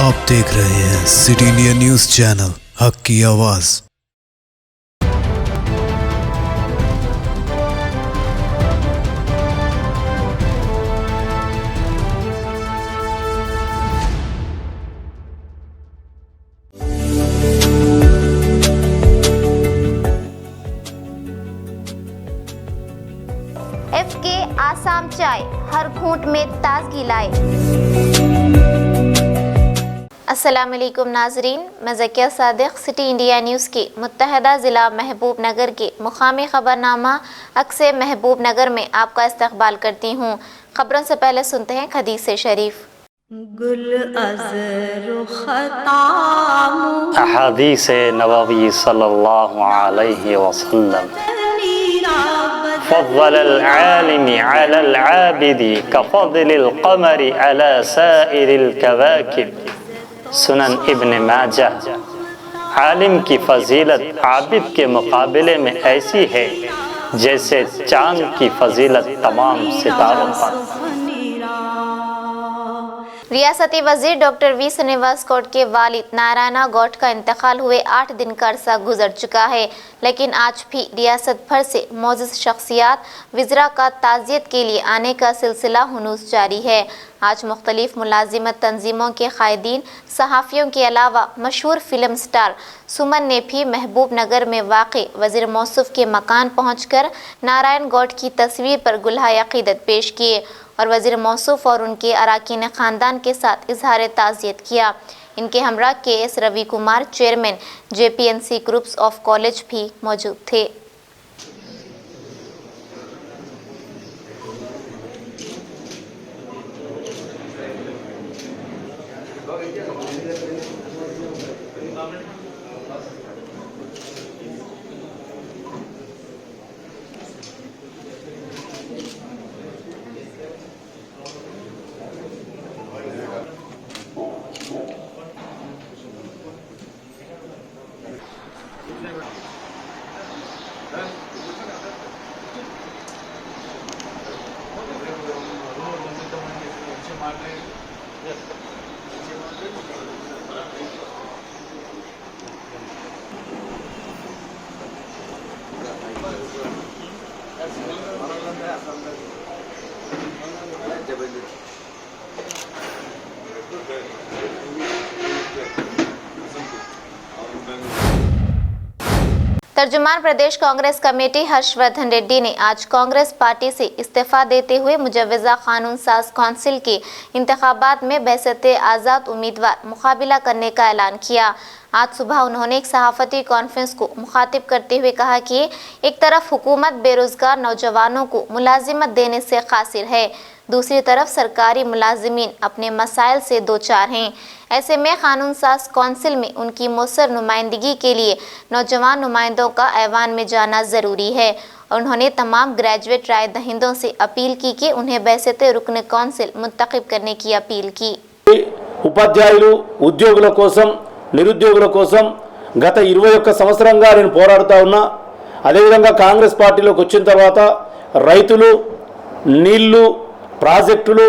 आप देख रहे हैं सिटी इंडिया न्यूज चैनल, हक की आवाज। FK आसाम चाय हर घूंट में ताजगी लाए। अस्सलाम वालेकुम नाजरीन, मैं Zakia Sadiq city India news के मुत्तहदा ज़िला महबूब नगर के मुकामी ख़बरनामा अक्से महबूब नगर में आपका इस्तकबाल करती हूँ। ख़बरों से पहले सुनते हैं हदीस शरीफ। अहादीस नबवी सल्लल्लाहु अलैहि वसल्लम फ़ज़्ज़लल आलिमी अलल आबिदी कफ़ज़लिल क़मरी अला साइरिल कवाकिब। सुनन इब्न माजाह। आलिम की फजीलत आबिद के मुकाबले में ऐसी है जैसे चांद की फजीलत तमाम सितारों पर। रियासती वजीर डॉक्टर वी श्रीनिवास गौड़ के वालिद नारायणा गौड़ का इंतकाल हुए 8 दिन का अरसा गुजर चुका है, लेकिन आज भी रियासत भर से मौजूद शख्सियात विज़रा का ताज़ियत के लिए आने का सिलसिला हुनूस जारी है। आज मुख्तलिफ मुलाजिमत तंजीमों के कायदीन, सहाफ़ियों के अलावा मशहूर फिल्म स्टार सुमन ने भी महबूब नगर में वाक़े वज़ीर मौसूफ़ के मकान पहुँचकर नारायण गौड़ की तस्वीर पर गुलहाए अक़ीदत पेश किए और वज़ीर मौसूफ़ और उनके अरकान ख़ानदान के साथ इजहार ताज़ियत किया। इनके हमरा KS Ravi Kumar, chairman JPNC groups of college भी मौजूद थे। तर्जुमान प्रदेश कांग्रेस कमेटी हर्षवर्धन रेड्डी ने आज कांग्रेस पार्टी से इस्तीफा देते हुए मुजव्वज़ा कानून साज कौंसिल के इंतखाबात में बहसते आज़ाद उम्मीदवार मुकाबला करने का ऐलान किया। आज सुबह उन्होंने एक सहाफ़ती कॉन्फ्रेंस को मुखातिब करते हुए कहा कि एक तरफ हुकूमत बेरोज़गार नौजवानों को मुलाजिमत देने से कासिर है, दूसरी तरफ सरकारी मुलाजिमीन अपने मसाइल से दो चार हैं। ऐसे में कानून साज कौंसिल में उनकी मौसर नुमाइंदगी के लिए नौजवान नुमाइंदों का ऐवान में जाना ज़रूरी है। और उन्होंने तमाम ग्रेजुएट राय दहिंदों से अपील की कि उन्हें बैसते रुकन कौंसिल मुंतखब करने की अपील की। ఉపాధ్యాయులు ఉద్యోగుల కోసం నిరుద్యోగుల కోసం గత 21 సంవత్సరంగా నేను పోరాడుతూ ఉన్నా. అదేవిధంగా కాంగ్రెస్ పార్టీలోకి వచ్చిన తర్వాత రైతులు, నీళ్లు, ప్రాజెక్టులు,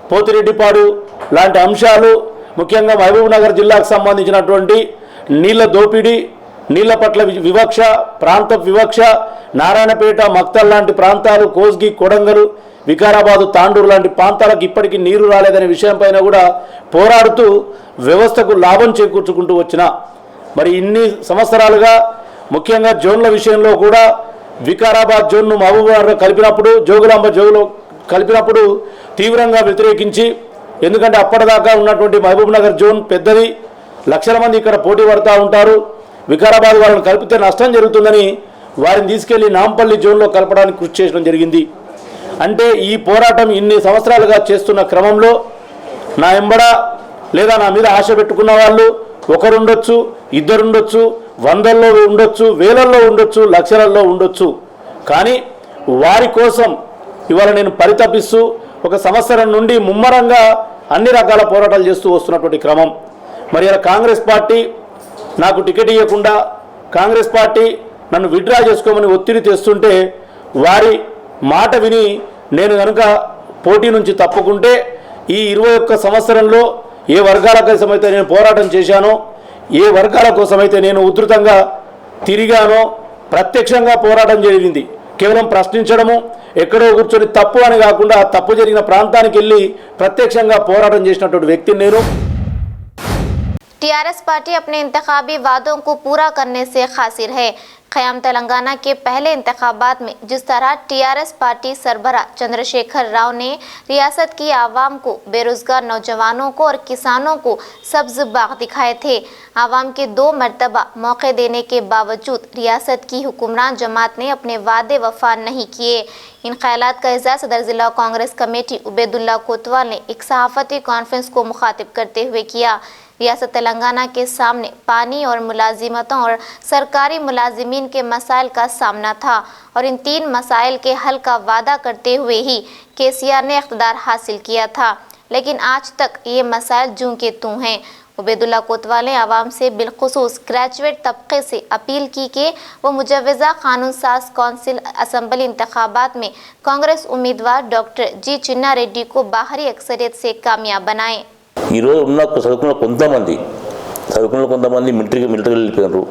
పోతిరెడ్డిపాడు లాంటి అంశాలు, ముఖ్యంగా మహబూబ్ నగర్ జిల్లాకు సంబంధించినటువంటి నీళ్ల దోపిడీ, నీళ్ల పట్ల వివక్ష, ప్రాంత వివక్ష, నారాయణపేట, మక్తల్ లాంటి ప్రాంతాలు, కోస్గి, కొడంగల్, వికారాబాదు, తాండూరు లాంటి ప్రాంతాలకు ఇప్పటికీ నీరు రాలేదనే విషయంపైన కూడా పోరాడుతూ వ్యవస్థకు లాభం చేకూర్చుకుంటూ వచ్చిన మరి ఇన్ని సంవత్సరాలుగా ముఖ్యంగా జోన్ల విషయంలో కూడా వికారాబాద్ జోన్ను మహబూబ్నగర్ కలిపినప్పుడు, జోగులాంబ జోగులో కలిపినప్పుడు తీవ్రంగా వ్యతిరేకించి, ఎందుకంటే అప్పటిదాకా ఉన్నటువంటి మహబూబ్నగర్ జోన్ పెద్దది, లక్షల మంది ఇక్కడ పోటీ పడుతూ ఉంటారు, వికారాబాద్ వాళ్ళని కలిపితే నష్టం జరుగుతుందని వారిని తీసుకెళ్లి నాంపల్లి జోన్లో కలపడానికి కృషి చేయడం జరిగింది. అంటే ఈ పోరాటం ఇన్ని సంవత్సరాలుగా చేస్తున్న క్రమంలో నా ఎంబడ లేదా నా మీద ఆశ పెట్టుకున్న వాళ్ళు ఒకరుండొచ్చు, ఇద్దరుండొచ్చు, వందల్లో ఉండొచ్చు, వేలల్లో ఉండొచ్చు, లక్షలలో ఉండొచ్చు. కానీ వారి కోసం ఇవాళ నేను పరితపిస్తూ ఒక సంవత్సరం నుండి ముమ్మరంగా అన్ని రకాల పోరాటాలు చేస్తూ వస్తున్నటువంటి క్రమం. మరి ఇలా కాంగ్రెస్ పార్టీ నాకు టికెట్ ఇవ్వకుండా, కాంగ్రెస్ పార్టీ నన్ను విత్డ్రా చేసుకోమని ఒత్తిడి తెస్తుంటే వారి మాట విని నేను కనుక పోటీ నుంచి తప్పుకుంటే ఈ 21 సంవత్సరంలో ఏ వర్గాల కోసమైతే నేను పోరాటం చేశానో, ఏ వర్గాల కోసమైతే నేను ఉధృతంగా తిరిగానో ప్రత్యక్షంగా పోరాటం జరిగింది. కేవలం ప్రశ్నించడము, ఎక్కడో కూర్చొని తప్పు అని కాకుండా తప్పు జరిగిన ప్రాంతానికి వెళ్ళి ప్రత్యక్షంగా పోరాటం చేసినటువంటి వ్యక్తిని నేను. टीआरएस पार्टी अपने इंतखाबी वादों को पूरा करने से कासिर है। क़याम तेलंगाना के पहले इंतखाबात में जिस तरह टीआरएस पार्टी सरबराह चंद्रशेखर राव ने रियासत की आवाम को, बेरोजगार नौजवानों को और किसानों को सब्ज बाग दिखाए थे, आवाम के 2 मरतबा मौके देने के बावजूद रियासत की हुक्मरान जमात ने अपने वादे वफा नहीं किए। इन ख्यालात का इज़हार सदर ज़िला कांग्रेस कमेटी उबैदुल्ला कोतवाल ने एक सहाफ़ती कॉन्फ्रेंस को मुखातिब करते हुए किया। रियासत तेलंगाना के सामने पानी और मुलाजिमतों और सरकारी मुलाजिमीन के मसाइल का सामना था और इन 3 मसाइल के हल का वादा करते हुए ही केसीआर ने इख्तिदार हासिल किया था, लेकिन आज तक ये मसाइल जूं के तूं हैं। उबैदुल्ला कोतवाल ने आवाम से बिलखुसूस ग्रेजुएट तबके से अपील की कि वो मुजव्वज़ा कानून साज कौंसिल असम्बली इंतखाबात में कांग्रेस उम्मीदवार डॉक्टर जी चिन्ना रेड्डी को बाहरी अक्सरियत से कामयाब बनाएं। ఈరోజు ఉన్న చదువుకున్న కొంతమంది మిలిటరీ వెళ్ళిపోయినారు,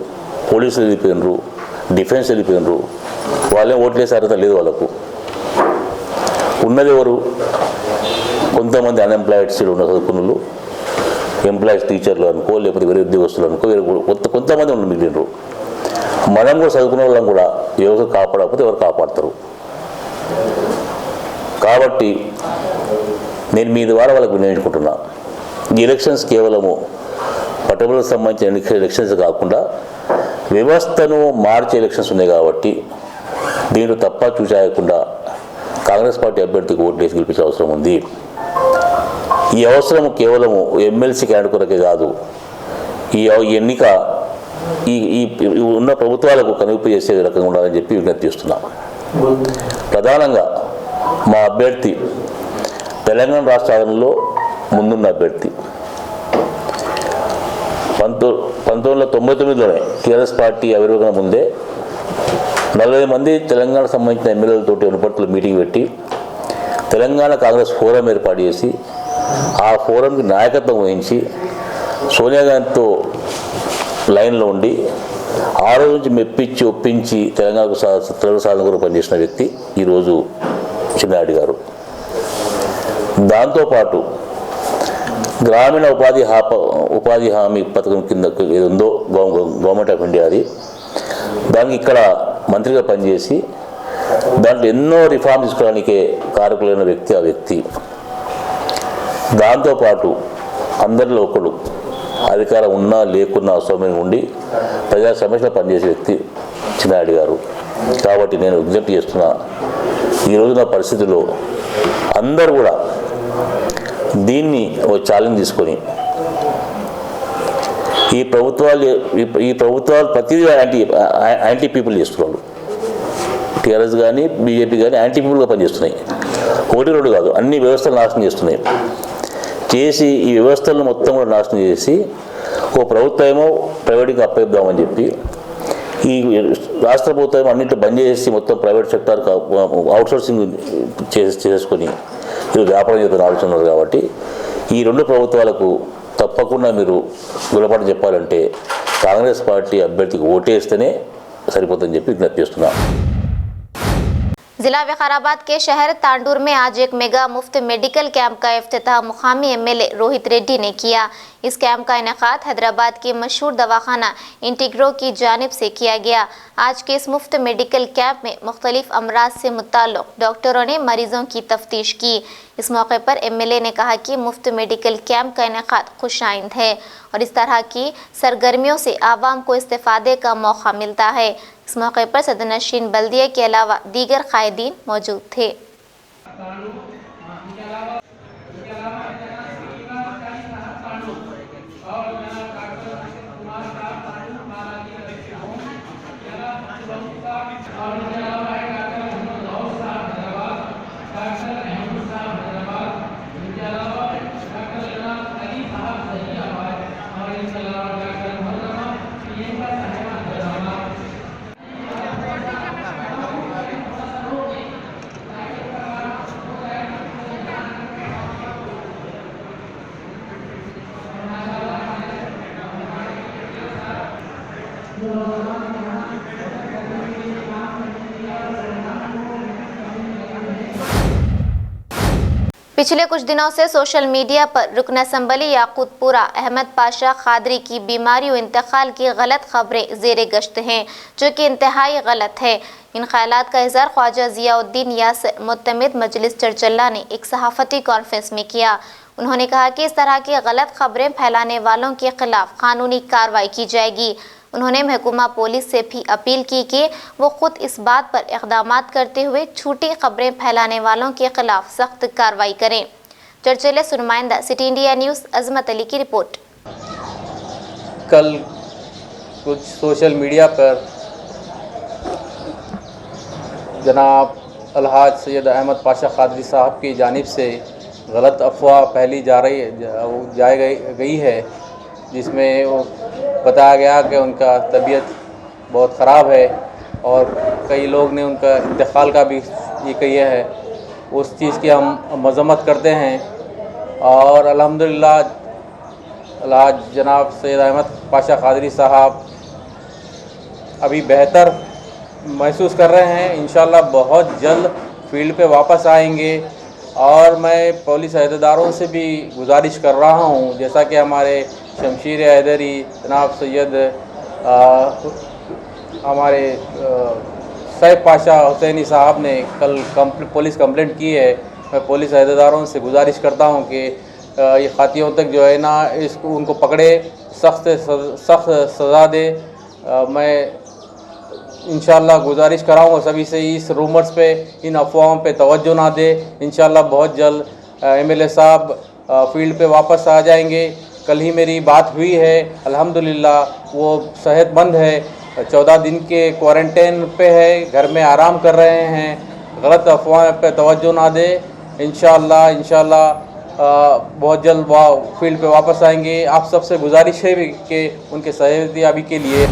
పోలీసులు వెళ్ళిపోయినారు, డిఫెన్స్ వెళ్ళిపోయినారు. వాళ్ళే ఓట్లేసే అర్హత లేదు వాళ్ళకు. ఉన్నది ఎవరు? కొంతమంది అన్ఎంప్లాయిడ్స్ ఉన్న చదువుకున్నలు, ఎంప్లాయీస్, టీచర్లు అనుకో, లేకపోతే వేరే ఉద్యోగస్తులు అనుకో, కొంతమంది ఉన్న మిగిలినరు. మనం కూడా చదువుకున్న వాళ్ళని కూడా ఎవరు కాపాడకపోతే ఎవరు కాపాడతారు? కాబట్టి నేను మీ ద్వారా వాళ్ళకి వినియోగించుకుంటున్నా. ఈ ఎలక్షన్స్ కేవలము పట్టణాలకు సంబంధించిన ఎలక్షన్స్ కాకుండా వ్యవస్థను మార్చే ఎలక్షన్స్ ఉన్నాయి కాబట్టి దీంట్లో తప్ప చూసాయకుండా కాంగ్రెస్ పార్టీ అభ్యర్థికి ఓట్లేసి గెలిపించే అవసరం ఉంది. ఈ అవసరం కేవలము ఎమ్మెల్సీ క్యాండిడేట్ కొరకే కాదు, ఈ ఎన్నిక ఈ ఉన్న ప్రభుత్వాలకు కనువిప్పు చేసే రకంగా ఉండాలని చెప్పి విజ్ఞప్తి చేస్తున్నా. ప్రధానంగా మా అభ్యర్థి తెలంగాణ రాష్ట్ర ఆదరణలో ముందున్న అభ్యర్థి 1999లోనే టీఆర్ఎస్ పార్టీ ఆవిర్భావం ముందే 40 మంది తెలంగాణకు సంబంధించిన ఎమ్మెల్యేలతో వనపర్తిలో మీటింగ్ పెట్టి తెలంగాణ కాంగ్రెస్ ఫోరం ఏర్పాటు చేసి ఆ ఫోరంకి నాయకత్వం వహించి సోనియా గాంధీతో లైన్లో ఉండి ఆ రోజు నుంచి మెప్పించి ఒప్పించి తెలంగాణకు సాధన కొరకు పనిచేసిన వ్యక్తి ఈరోజు చిన్నారెడ్డి గారు. దాంతోపాటు గ్రామీణ ఉపాధి హామీ పథకం కింద ఏది ఉందో గవర్నమెంట్ ఆఫ్ ఇండియా, అది దానికి ఇక్కడ మంత్రిగా పనిచేసి దాంట్లో ఎన్నో రిఫార్మ్ తీసుకోవడానికే కారకులైన వ్యక్తి ఆ వ్యక్తి. దాంతోపాటు అందరిలో ఒకడు, అధికారం ఉన్నా లేకున్నా సౌమ్యంగా ఉండి ప్రజా సమస్యలో పనిచేసే వ్యక్తి చిన్నారెడ్డి గారు. కాబట్టి నేను విజ్ఞప్తి చేస్తున్నా, ఈరోజున పరిస్థితుల్లో అందరూ కూడా దీన్ని ఓ ఛాలెంజ్ తీసుకొని ఈ ప్రభుత్వాలు ప్రతిదీ యాంటీ పీపుల్ చేస్తున్నారు. టీఆర్ఎస్ కానీ బీజేపీ కానీ యాంటీ పీపుల్గా పనిచేస్తున్నాయి. 1-2 కాదు, అన్ని వ్యవస్థలు నాశనం చేస్తున్నాయి. చేసి ఈ వ్యవస్థలను మొత్తం కూడా నాశనం చేసి ఓ ప్రభుత్వం ఏమో ప్రైవేట్గా అప్పయిద్దామని చెప్పి ఈ రాష్ట్ర ప్రభుత్వం అన్నింటిలో బంద్ చేసి మొత్తం ప్రైవేట్ సెక్టార్ అవుట్సోర్సింగ్ చేసుకొని మీరు వ్యాపారం చేస్తున్న ఆలోచన ఉన్నారు. కాబట్టి ఈ 2 ప్రభుత్వాలకు తప్పకుండా మీరు గుణపాఠం చెప్పాలంటే కాంగ్రెస్ పార్టీ అభ్యర్థికి ఓటేస్తేనే సరిపోతుందని చెప్పి విజ్ఞప్తి చేస్తున్నాను. जिला विकाराबाद के शहर तांडूर में आज एक मेगा मुफ्त मेडिकल कैंप का इफ्तिताह मुकामी एमएलए रोहित रेड्डी ने किया। इस कैंप का इनेकाद हैदराबाद के मशहूर दवाखाना इंटीग्रो की जानिब से किया गया। आज के इस मुफ्त मेडिकल कैंप में मुख्तलिफ अमराज से मुताल्लिक़ डॉक्टरों ने मरीजों की तफ्तीश की। इस मौके पर एमएलए ने कहा कि मुफ्त मेडिकल कैंप का इनेकाद खुशाइंद है और इस तरह की सरगर्मियों से आवाम को इस्तेफादे का मौका मिलता है। इस मौके पर सदनशीन बल्दिया के अलावा दीगर कायदीन मौजूद थे। पिछले कुछ दिनों से सोशल मीडिया पर रुकन असम्बली याकूतपुरा अहमद पाशा खादरी की बीमारी व इंतकाल की गलत खबरें ज़ेरे गश्त हैं, जो कि इंतहाई गलत है। इन ख्यालात का इज़हार ख्वाजा ज़ियाउद्दीन यासिर मुत्तमिद मजलिस चरचल्ला ने एक सहाफ़ती कॉन्फ्रेंस में किया। उन्होंने कहा कि इस तरह की गलत खबरें फैलाने वालों के खिलाफ कानूनी कार्रवाई की जाएगी। उन्होंने महकूमा पुलिस से भी अपील की कि वो खुद इस बात पर इक़दाम करते हुए झूठी खबरें फैलाने वालों के खिलाफ सख्त कार्रवाई करें। चरचल्ले से नुमाइंदा सिटी इंडिया न्यूज़ अजमत अली की रिपोर्ट। कल कुछ सोशल मीडिया पर जनाब अलहाज सैयद अहमद पाशा खादरी साहब की जानिब से गलत अफवाह फैली गई है, जिसमें वो बताया गया कि उनका तबीयत बहुत ख़राब है और कई लोग ने उनका इंतकाल का भी ये किया है। उस चीज़ की हम मज़म्मत करते हैं और अल्हम्दुलिल्लाह अलहाज जनाब सैयद अहमद पाशा खादरी साहब अभी बेहतर महसूस कर रहे हैं। इंशाल्लाह बहुत जल्द फील्ड पे वापस आएंगे और मैं पुलिस अहदेदारों से भी गुजारिश कर रहा हूँ, जैसा कि हमारे शमशीर हैदरी जनाब सैयद हमारे सैफ पाशा हुसैनी साहब ने कल पुलिस कंप्लेंट की है। मैं पुलिस अहदेदारों से गुजारिश करता हूँ कि ये खातियों तक जो है ना इसको उनको पकड़े, सख्त सज़ा दे। मैं इंशाल्लाह गुजारिश कराऊँगा सभी से इस रूमर्स पे, इन अफवाहों पे तवज्जो ना दे। इंशाल्लाह बहुत जल्द एमएलए साहब फील्ड पे वापस आ जाएंगे। कल ही मेरी बात हुई है, अल्हम्दुलिल्लाह वो सेहतमंद है, 14 दिन के क्वारंटाइन पे है, घर में आराम कर रहे हैं। गलत अफवाह पे तवज्जो ना दे। इंशाल्लाह बहुत जल्द वह फील्ड पे वापस आएंगे। आप सबसे गुजारिश है भी कि उनके सेहतयाबी के लिए।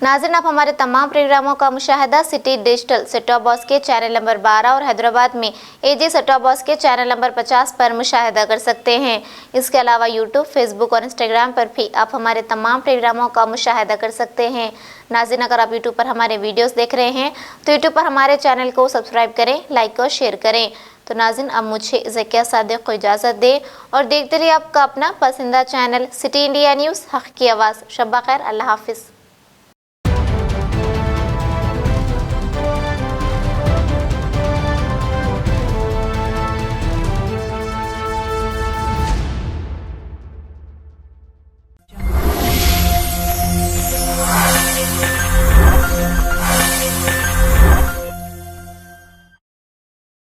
नाज़रीन, आप हमारे तमाम प्रोग्रामों का मुशाहिदा city digital set top box के चैनल नंबर 12 और हैदराबाद में एजी सेट टॉप बॉक्स के चैनल नंबर 50 पर मुशाहिदा कर सकते हैं। इसके अलावा यूट्यूब, फेसबुक और इंस्टाग्राम पर भी आप हमारे तमाम प्रोग्रामों का मुशाहिदा कर सकते हैं। नाज़रीन, अगर आप यूट्यूब पर हमारे वीडियोस देख रहे हैं तो यूट्यूब पर हमारे चैनल को सब्सक्राइब करें, लाइक और शेयर करें। तो नाज़रीन, अब मुझे ज़किया सादिक को इजाज़त दें और देखते रहिए आपका अपना पसंदीदा चैनल सिटी इंडिया न्यूज़, हक़ की आवाज़। शब्बा खैर, अल्लाह हाफ़िज़।